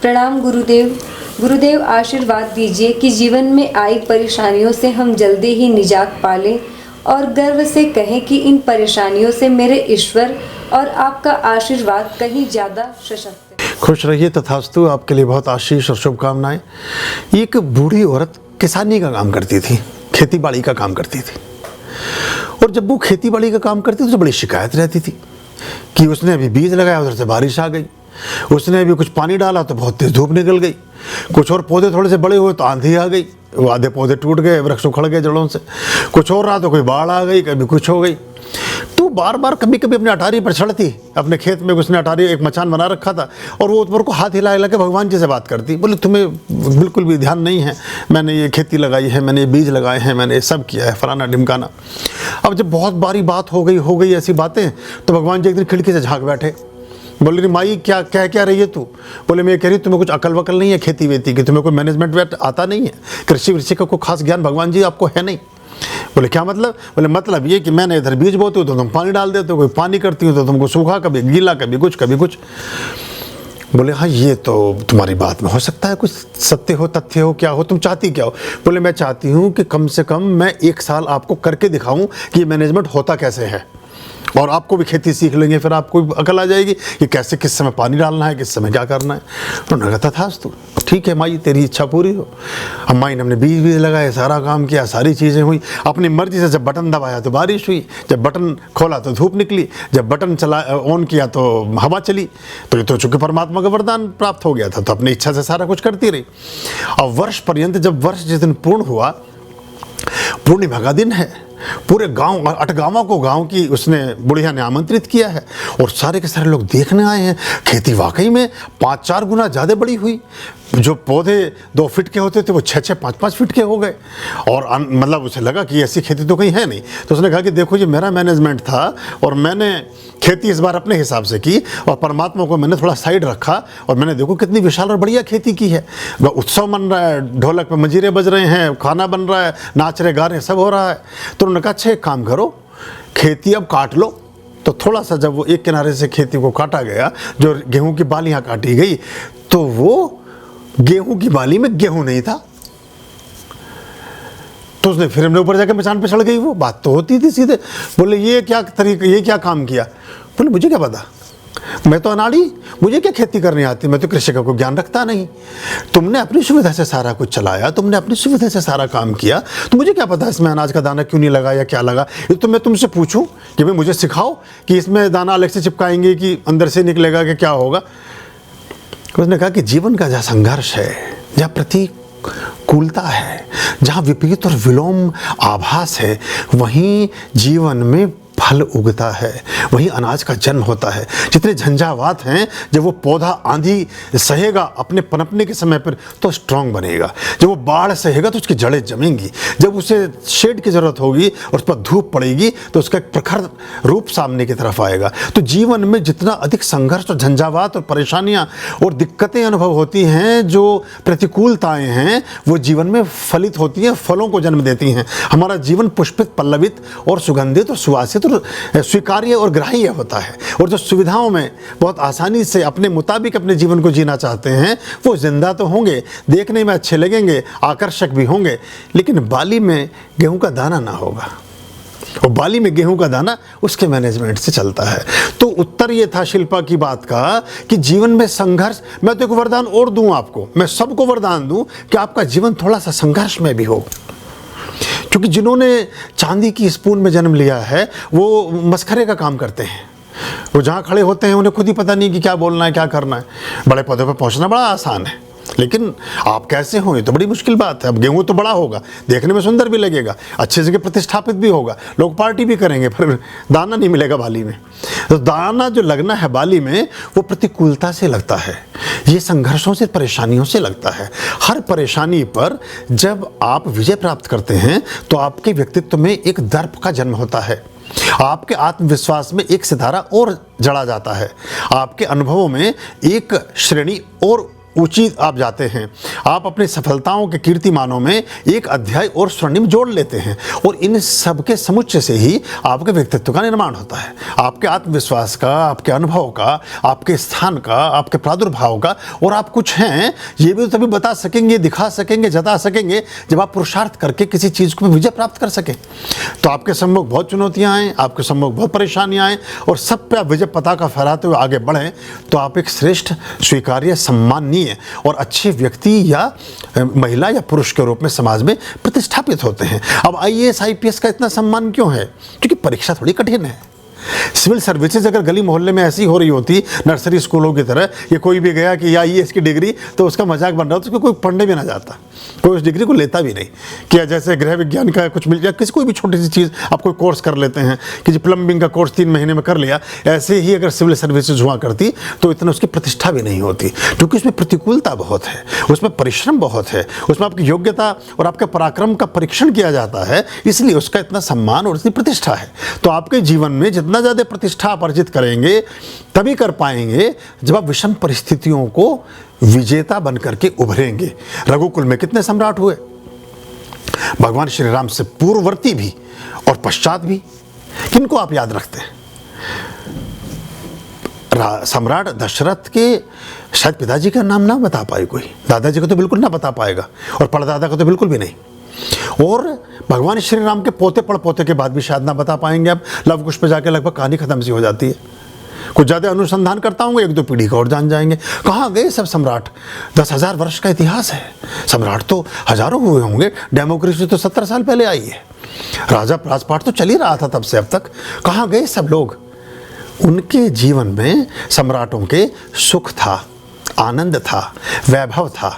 प्रणाम गुरुदेव। गुरुदेव आशीर्वाद दीजिए कि जीवन में आई परेशानियों से हम जल्दी ही निजात पालें और गर्व से कहें कि इन परेशानियों से मेरे ईश्वर और आपका आशीर्वाद कहीं ज़्यादा सशक्त है। खुश रहिए तथास्तु। आपके लिए बहुत आशीष और शुभकामनाएं। एक बूढ़ी औरत किसानी का काम करती थी, खेती बाड़ी का काम करती थी। और जब वो खेती बाड़ी का काम करती थी तो बड़ी शिकायत रहती थी कि उसने अभी बीज लगाया, उधर से बारिश आ गई, उसने अभी कुछ पानी डाला तो बहुत तेज धूप निकल गई, कुछ और पौधे थोड़े से बड़े हुए तो आंधी आ गई, वो आधे पौधे टूट गए, वृक्ष उखड़ गए जड़ों से, कुछ और रहा तो कोई बाढ़ आ गई, कभी कुछ हो गई। तो बार बार कभी कभी अपने अटारी पर चढ़ती, अपने खेत में उसने अटारी एक मचान बना रखा था और वो ऊपर को हाथ हिला हिला के भगवान जी से बात करती। बोले तुम्हें बिल्कुल भी ध्यान नहीं है, मैंने ये खेती लगाई है, मैंने ये बीज लगाए हैं, मैंने ये सब किया है, फलाना ढिमकाना। अब जब बहुत बारी बात हो गई ऐसी बातें, तो भगवान जी एक दिन खिड़की से झाँक बैठे। बोले माई क्या कह क्या रही है तू? बोले मैं कह रही तुम्हें कुछ अकल वकल नहीं है खेती वेती की, तुम्हें कोई मैनेजमेंट आता नहीं है, कृषि वृषि का कोई खास ज्ञान भगवान जी आपको है नहीं। बोले क्या मतलब? बोले मतलब ये कि मैंने इधर बीज बोती हूँ तो तुम पानी डाल देते हो, कोई पानी करती हूँ तो तुमको सूखा, कभी गीला, कभी कुछ कभी कुछ। बोले हाँ ये तो तुम्हारी बात में हो सकता है कुछ सत्य हो, तथ्य हो, क्या हो, तुम चाहती क्या हो? बोले मैं चाहती हूँ कि कम से कम मैं 1 साल आपको करके दिखाऊं कि मैनेजमेंट होता कैसे है, और आपको भी खेती सीख लेंगे, फिर आपको भी अकल आ जाएगी कि कैसे किस समय पानी डालना है, किस समय क्या करना है। तो उन्होंने कहा था तू ठीक है माई, तेरी इच्छा पूरी हो। अब माई ने हमने बीज लगाए, सारा काम किया, सारी चीज़ें हुई अपनी मर्जी से। जब बटन दबाया तो बारिश हुई, जब बटन खोला तो धूप निकली, जब बटन चला ऑन किया तो हवा चली। तो ये तो चूँकि परमात्मा का वरदान प्राप्त हो गया था, तो अपनी इच्छा से सारा कुछ करती रही। और वर्ष पर्यंत, जब वर्ष जिस दिन पूर्ण हुआ, पूर्णिमा का दिन है, पूरे गांव 8 गांवों को गांव की उसने बुढ़िया ने आमंत्रित किया है और सारे के सारे लोग देखने आए हैं। खेती वाकई में 5-4 गुना ज़्यादा बड़ी हुई। जो पौधे 2 फीट के होते थे वो 6-6, 5-5 फीट के हो गए। और मतलब उसे लगा कि ऐसी खेती तो कहीं है नहीं। तो उसने कहा कि देखो ये मेरा मैनेजमेंट था और मैंने खेती इस बार अपने हिसाब से की और परमात्मा को मैंने थोड़ा साइड रखा और मैंने देखो कितनी विशाल और बढ़िया खेती की है। उत्सव मन रहा है, ढोलक पे मंजीरे बज रहे हैं, खाना बन रहा है, नाच रहे गा रहे, सब हो रहा है। तो उन्होंने कहा अच्छा एक काम करो, खेती अब काट लो। तो थोड़ा सा जब वो एक किनारे से खेती को काटा गया, जो गेहूं की बालियां काटी गई, तो वो गेहूं की बाली में गेहूं नहीं था। तो उसने फिर हमने ऊपर जाकर मचान पे चढ़ गई। वो बात तो होती थी सीधे। बोले ये क्या तरीका, ये क्या काम किया? बोले मुझे क्या पता, मैं तो अनाड़ी, मुझे क्या खेती करनी आती, मैं तो कृषि का कोई ज्ञान रखता नहीं। तुमने अपनी सुविधा से सारा कुछ चलाया, तुमने अपनी सुविधा से सारा काम किया, तो मुझे क्या पता इसमें अनाज का दाना क्यों नहीं लगा या क्या लगा। ये तो मैं तुमसे पूछूं कि भाई मुझे सिखाओ कि इसमें दाना अलग से चिपकाएंगे कि अंदर से निकलेगा कि क्या होगा। उसने कहा कि जीवन का जहाँ संघर्ष है, जहाँ प्रतिकूलता है, जहाँ विपरीत और विलोम आभास है, वहीं जीवन में फल उगता है, वहीं अनाज का जन्म होता है। जितने झंझावात हैं, जब वो पौधा आंधी सहेगा अपने पनपने के समय पर तो स्ट्रांग बनेगा, जब वो बाढ़ सहेगा तो उसकी जड़ें जमेंगी, जब उसे शेड की ज़रूरत होगी और उस पर धूप पड़ेगी तो उसका एक प्रखर रूप सामने की तरफ आएगा। तो जीवन में जितना अधिक संघर्ष और झंझावात और परेशानियाँ और दिक्कतें अनुभव होती हैं, जो प्रतिकूलताएँ हैं, वो जीवन में फलित होती हैं, फलों को जन्म देती हैं। हमारा जीवन पुष्पित, पल्लवित और सुगंधित और सुवासित स्वीकार्य और ग्राह्य होता है। और जो सुविधाओं में बहुत आसानी से अपने मुताबिक अपने जीवन को जीना चाहते हैं, वो जिंदा तो होंगे, देखने में अच्छे लगेंगे, आकर्षक भी होंगे, लेकिन बाली में गेहूं का दाना ना होगा। और बाली में गेहूं का दाना उसके मैनेजमेंट से चलता है। तो उत्तर ये था शिल्पा की बात का कि जीवन में संघर्ष, मैं तो एक वरदान और दूं आपको, मैं सबको वरदान दूं कि आपका जीवन थोड़ा सा संघर्ष में भी हो। क्योंकि जिन्होंने चांदी की स्पून में जन्म लिया है वो मस्खरे का काम करते हैं। वो जहाँ खड़े होते हैं उन्हें खुद ही पता नहीं कि क्या बोलना है, क्या करना है। बड़े पदों पर पहुँचना बड़ा आसान है, लेकिन आप कैसे हों ये तो बड़ी मुश्किल बात है। अब गेहूं तो बड़ा होगा, देखने में सुंदर भी लगेगा, अच्छे जगह प्रतिष्ठापित भी होगा, लोग पार्टी भी करेंगे, पर दाना नहीं मिलेगा बाली में। तो दाना जो लगना है बाली में वो प्रतिकूलता से लगता है, ये संघर्षों से, परेशानियों से लगता है। हर परेशानी पर जब आप विजय प्राप्त करते हैं तो आपके व्यक्तित्व में एक दर्प का जन्म होता है, आपके आत्मविश्वास में एक सितारा और जड़ा जाता है, आपके अनुभवों में एक श्रेणी और ऊंची आप जाते हैं, आप अपनी सफलताओं के कीर्तिमानों में एक अध्याय और स्वर्णिम जोड़ लेते हैं, और इन सब के समुच्चय से ही आपके व्यक्तित्व का निर्माण होता है, आपके आत्मविश्वास का, आपके अनुभव का, आपके स्थान का, आपके प्रादुर्भाव का। और आप कुछ हैं ये भी तभी बता सकेंगे, दिखा सकेंगे, जता सकेंगे जब आप पुरुषार्थ करके किसी चीज़ को विजय प्राप्त कर सकें। तो आपके सम्मुख बहुत चुनौतियाँ आएँ, आपके सम्मुख बहुत परेशानियाँ आएँ, और सब पे आप विजय पताका फहराते हुए आगे बढ़ें, तो आप एक श्रेष्ठ, स्वीकार्य, सम्माननीय और अच्छे व्यक्ति या महिला या पुरुष के रूप में समाज में प्रतिष्ठापित होते हैं। अब IAS IPS का इतना सम्मान क्यों है? क्योंकि परीक्षा थोड़ी कठिन है। सिविल सर्विसेज अगर गली मोहल्ले में ऐसी हो रही होती नर्सरी स्कूलों की तरह, ये कोई भी गया कि IAS की डिग्री, तो उसका मजाक बन रहा हो, तो उसको कोई पढ़ने भी ना जाता, कोई उस डिग्री को लेता भी नहीं। क्या जैसे गृह विज्ञान का कुछ मिल जाए, किसी कोई भी छोटी सी चीज़ आप कोई कोर्स कर लेते हैं, कि प्लम्बिंग का कोर्स 3 महीने में कर लिया, ऐसे ही अगर सिविल सर्विसेज हुआ करती तो इतना उसकी प्रतिष्ठा भी नहीं होती, क्योंकि उसमें प्रतिकूलता बहुत है, उसमें परिश्रम बहुत है, उसमें आपकी योग्यता और आपके पराक्रम का परीक्षण किया जाता है, इसलिए उसका इतना सम्मान और इतनी प्रतिष्ठा है। तो आपके जीवन में जितना ज़्यादा प्रतिष्ठा आप अर्जित करेंगे तभी कर पाएंगे जब आप विषम परिस्थितियों को विजेता बन करके उभरेंगे। रघुकुल में कितने सम्राट हुए? भगवान श्री राम से पूर्ववर्ती भी और पश्चात भी। किनको आप याद रखते हैं? सम्राट दशरथ के शायद पिताजी का नाम ना बता पाए कोई, दादाजी को तो बिल्कुल ना बता पाएगा, और परदादा को तो बिल्कुल भी नहीं, और भगवान श्री राम के पोते पड़पोते के बाद भी शायद ना बता पाएंगे। अब लव कुश पे जाके लगभग कहानी खत्म सी हो जाती है। कुछ ज़्यादा अनुसंधान करता हूँ, 1-2 पीढ़ी को और जान जाएंगे। कहाँ गए सब सम्राट? 10,000 वर्ष का इतिहास है। सम्राट तो हजारों हुए होंगे, डेमोक्रेसी तो 70 साल पहले आई है, राजा राजपाट तो चल ही रहा था तब से अब तक। कहाँ गए सब लोग? उनके जीवन में सम्राटों के सुख था, आनंद था, वैभव था,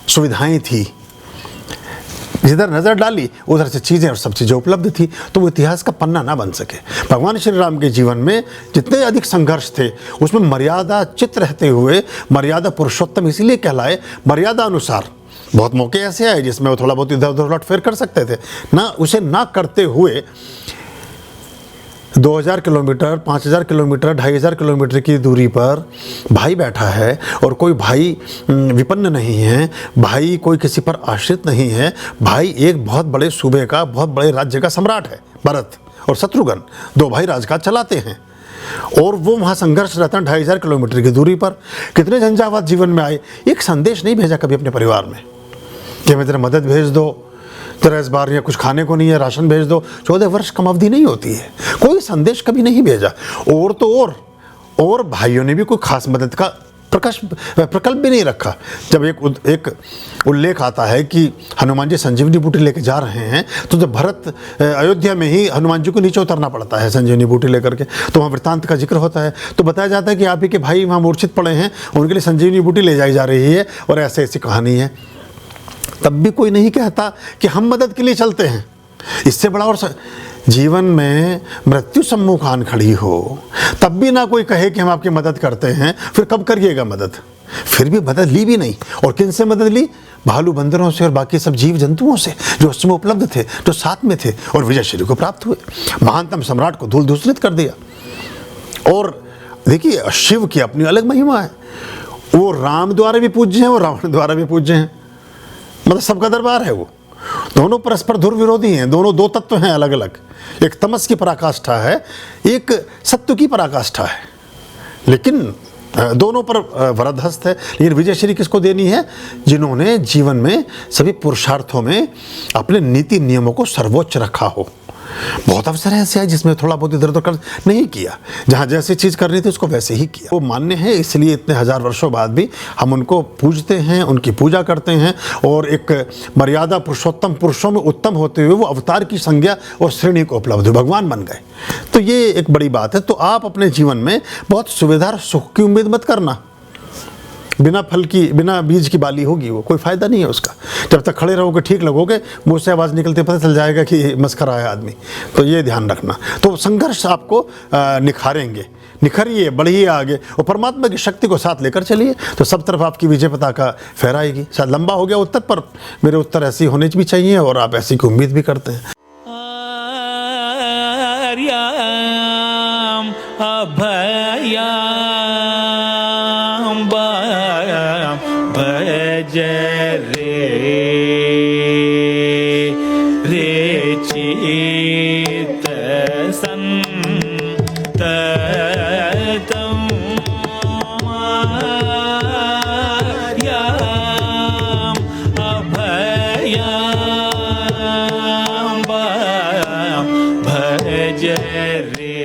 सुविधाएं थी, जिधर नज़र डाली उधर से चीज़ें और सब चीज़ें उपलब्ध थी, तो वो इतिहास का पन्ना ना बन सके। भगवान श्री राम के जीवन में जितने अधिक संघर्ष थे, उसमें मर्यादा चित्त रहते हुए मर्यादा पुरुषोत्तम इसीलिए कहलाए, मर्यादा अनुसार। बहुत मौके ऐसे आए जिसमें वो थोड़ा बहुत इधर उधर उलट फेर कर सकते थे ना, उसे ना करते हुए 2000 किलोमीटर, 5000 किलोमीटर, 2500 किलोमीटर की दूरी पर भाई बैठा है, और कोई भाई विपन्न नहीं है, भाई कोई किसी पर आश्रित नहीं है, भाई एक बहुत बड़े सूबे का, बहुत बड़े राज्य का सम्राट है। भरत और शत्रुघ्न 2 भाई राजकाज चलाते हैं, और वो वहाँ संघर्ष रहता है 2500 किलोमीटर की दूरी पर। कितने झंझावात जीवन में आए, एक संदेश नहीं भेजा कभी अपने परिवार में कि मैं तेरा मदद भेज दो, तेरा इस बार या कुछ खाने को नहीं है, राशन भेज दो। 14 वर्ष कम अवधि नहीं होती है, कोई संदेश कभी नहीं भेजा। और तो और भाइयों ने भी कोई खास मदद का प्रकल्प भी नहीं रखा। जब एक उल्लेख आता है कि हनुमान जी संजीवनी बूटी लेके जा रहे हैं, तो जब भरत अयोध्या में ही हनुमान जी को नीचे उतरना पड़ता है संजीवनी बूटी लेकर के, तो वहाँ वृत्तांत का जिक्र होता है, तो बताया जाता है कि आप ही के भाई वहाँ मूर्छित पड़े हैं, उनके लिए संजीवनी बूटी ले जाई जा रही है, और ऐसे ऐसी कहानी है। तब भी कोई नहीं कहता कि हम मदद के लिए चलते हैं। इससे बड़ा और जीवन में मृत्यु सम्मुख आन खड़ी हो, तब भी ना कोई कहे कि हम आपकी मदद करते हैं, फिर कब करिएगा मदद? फिर भी मदद ली भी नहीं। और किन से मदद ली? भालू बंदरों से और बाकी सब जीव जंतुओं से जो उस समय उपलब्ध थे, जो साथ में थे, और विजय श्री को प्राप्त हुए। महानतम सम्राट को धूल धूसरित कर दिया। और देखिए, शिव की अपनी अलग महिमा है, वो राम द्वारा भी पूज्य हैं और रावण द्वारा भी पूज्य हैं, मतलब सबका दरबार है वो। दोनों परस्पर ध्रुव विरोधी हैं, दोनों 2 तत्व हैं अलग अलग। एक तमस की पराकाष्ठा है, एक सत्व की पराकाष्ठा है, लेकिन दोनों पर वरदहस्त है। लेकिन विजय श्री किसको देनी है? जिन्होंने जीवन में सभी पुरुषार्थों में अपने नीति नियमों को सर्वोच्च रखा हो। बहुत अवसर ऐसे है जिसमें थोड़ा बहुत इधर उधर कर नहीं किया, जहाँ जैसी चीज़ करनी थी उसको वैसे ही किया। वो मान्य है, इसलिए इतने 1000 वर्षों बाद भी हम उनको पूजते हैं, उनकी पूजा करते हैं, और एक मर्यादा पुरुषोत्तम, पुरुषों में उत्तम होते हुए वो अवतार की संज्ञा और श्रेणी को उपलब्ध हुए, भगवान बन गए। तो ये एक बड़ी बात है। तो आप अपने जीवन में बहुत सुविधा और सुख की उम्मीद मत करना। बिना फल की, बिना बीज की बाली होगी, वो कोई फ़ायदा नहीं है उसका। जब तक खड़े रहोगे, ठीक लगोगे, मुंह से आवाज़ निकलते पता चल जाएगा कि मस्खरा है आदमी। तो ये ध्यान रखना। तो संघर्ष आपको निखारेंगे, निखरिए, बढ़िए आगे, और परमात्मा की शक्ति को साथ लेकर चलिए, तो सब तरफ आपकी विजय पताका फहराएगी। शायद लंबा हो गया उत्तर, पर मेरे उत्तर ऐसी होने भी चाहिए, और आप ऐसी की उम्मीद भी करते हैं। अभयाम भज रे चित्त संततम् मायाम् अभयाम् भज रे